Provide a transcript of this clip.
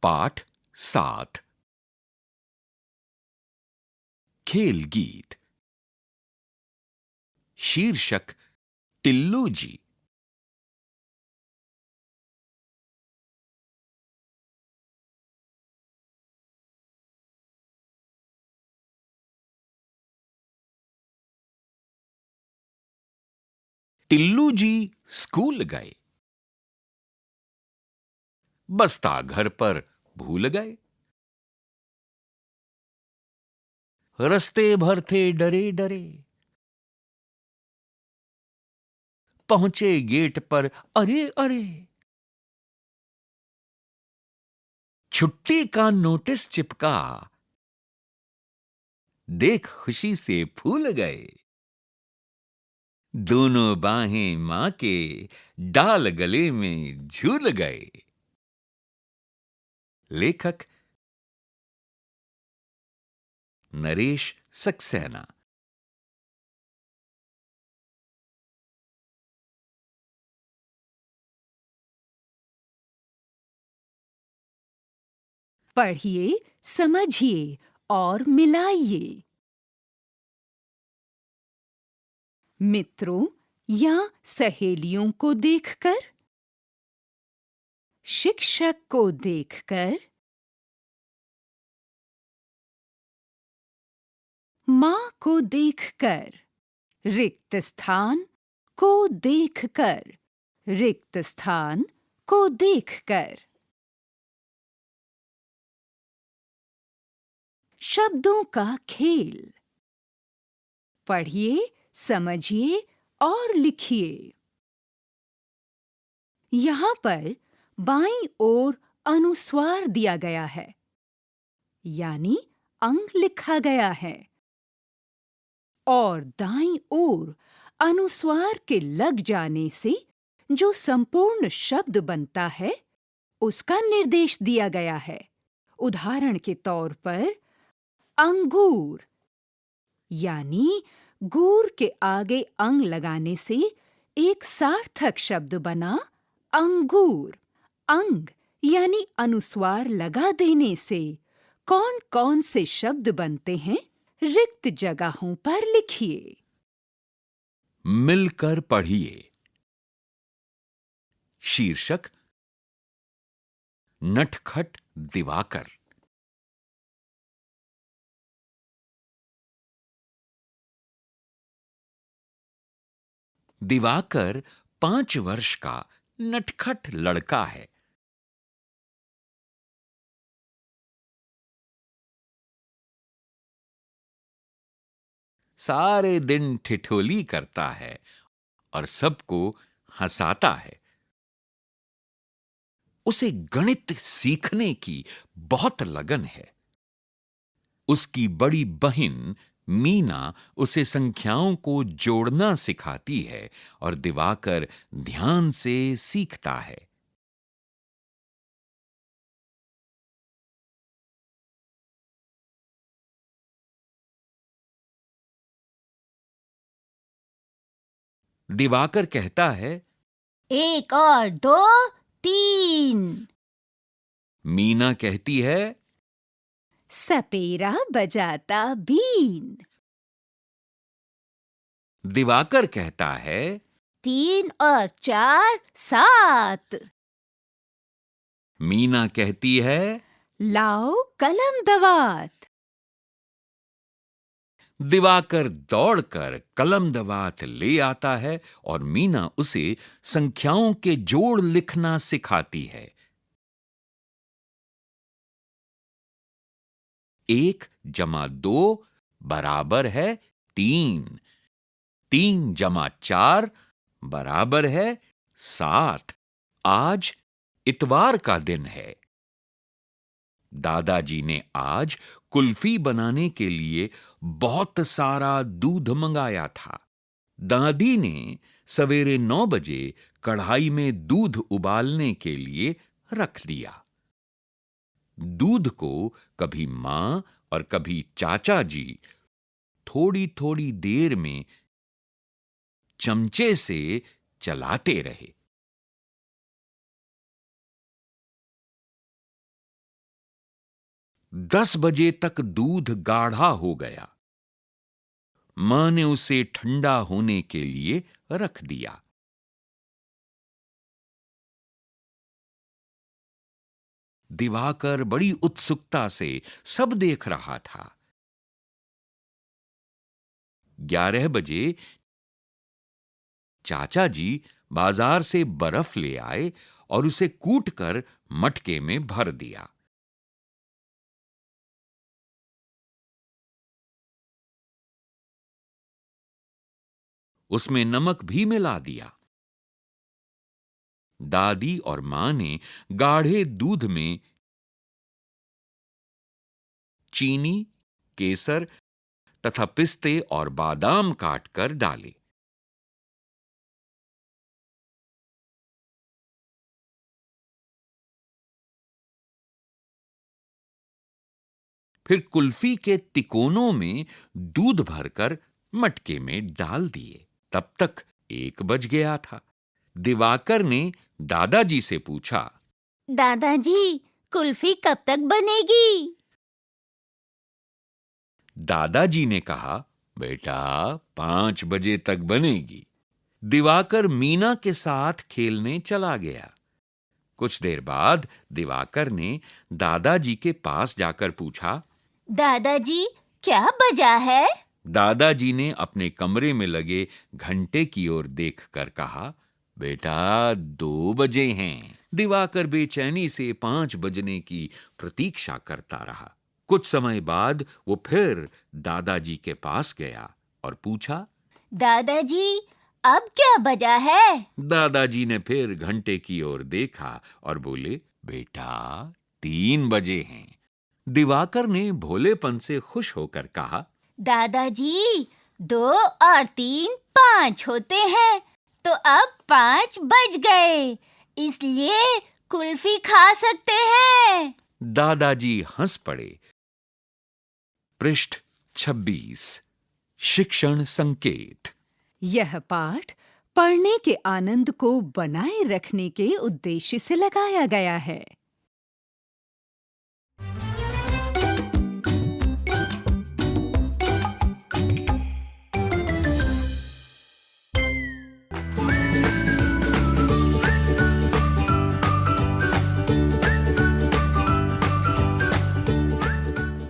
पाठ 7 खेल गीत। शीर्षक टिल्लू जी। टिल्लू जी स्कूल गए, बस्ता घर पर भूल गए। रस्ते भर थे डरे डरे, पहुंचे गेट पर अरे अरे। छुट्टी का नोटिस चिपका, देख खुशी से फूल गए। दोनों बाहें मां के डाल गले में झूल गए। लेखक नरेश सक्सेना। पढ़िए, समझिए और मिलाइए। मित्रों या सहेलियों को देखकर, शिक्षक को देखकर, मां को देखकर, रिक्त स्थान को देखकर, रिक्त स्थान को देखकर। शब्दों का खेल। पढ़िए, समझिए और लिखिए। यहाँ पर बाईं ओर अनुस्वार दिया गया है, यानी अंक लिखा गया है, और दाईं ओर अनुस्वार के लग जाने से जो संपूर्ण शब्द बनता है उसका निर्देश दिया गया है। उदाहरण के तौर पर अंगूर, यानी गूर के आगे अंग लगाने से एक सार्थक शब्द बना अंगूर। अंग यानी अनुस्वार लगा देने से कौन-कौन से शब्द बनते हैं, रिक्त जगहों पर लिखिए। मिलकर पढ़िए। शीर्षक नटखट दिवाकर। दिवाकर 5 वर्ष का नटखट लड़का है। सारे दिन ठिठोली करता है और सबको हंसाता है। उसे गणित सीखने की बहुत लगन है। उसकी बड़ी बहन मीना उसे संख्याओं को जोड़ना सिखाती है और दिवाकर ध्यान से सीखता है। दिवाकर कहता है, 1 और 2 3। मीना कहती है, सपेरा बजाता बीन। दिवाकर कहता है, 3 और 4 7। मीना कहती है, लाओ कलम दवात। दिवाकर दौड़कर कलम दवात ले आता है और मीना उसे संख्याओं के जोड़ लिखना सिखाती है। 1 जमा 2 बराबर है 3। 3 जमा 4 बराबर है 7। आज इतवार का दिन है। दादाजी ने आज कुल्फी बनाने के लिए बहुत सारा दूध मंगाया था। दादी ने सवेरे 9 बजे कढ़ाई में दूध उबालने के लिए रख दिया। दूध को कभी मां और कभी चाचा जी थोड़ी-थोड़ी देर में चमचे से चलाते रहे। 10 बजे तक दूध गाढ़ा हो गया। मां ने उसे ठंडा होने के लिए रख दिया। दिवाकर बड़ी उत्सुकता से सब देख रहा था। 11 बजे चाचा जी बाजार से बर्फ ले आए और उसे कूटकर मटके में भर दिया। उसमें नमक भी मिला दिया। दादी और मां ने गाढ़े दूध में चीनी, केसर तथा पिस्ते और बादाम काटकर डाले। फिर कुल्फी के तिकोनों में दूध भरकर मटके में डाल दिए। तब तक 1 बज गया था। दिवाकर ने दादाजी से पूछा, दादाजी, कुल्फी कब तक बनेगी? दादाजी ने कहा, बेटा 5 बजे तक बनेगी। दिवाकर मीना के साथ खेलने चला गया। कुछ देर बाद दिवाकर ने दादाजी के पास जाकर पूछा, दादाजी, क्या बजा है? दादाजी ने अपने कमरे में लगे घंटे की ओर देखकर कहा, बेटा 2 बजे हैं। दिवाकर बेचैनी से 5 बजने की प्रतीक्षा करता रहा। कुछ समय बाद वो फिर दादाजी के पास गया और पूछा, दादाजी, अब क्या बजा है? दादाजी ने फिर घंटे की ओर देखा और बोले, बेटा 3 बजे हैं। दिवाकर ने भोलेपन से खुश होकर कहा, दादाजी, 2 और 3 5 होते हैं, तो अब 5 बज गए, इसलिए कुल्फी खा सकते हैं। दादाजी हंस पड़े। पृष्ठ 26। शिक्षण संकेत। यह पाठ पढ़ने के आनंद को बनाए रखने के उद्देश्य से लगाया गया है।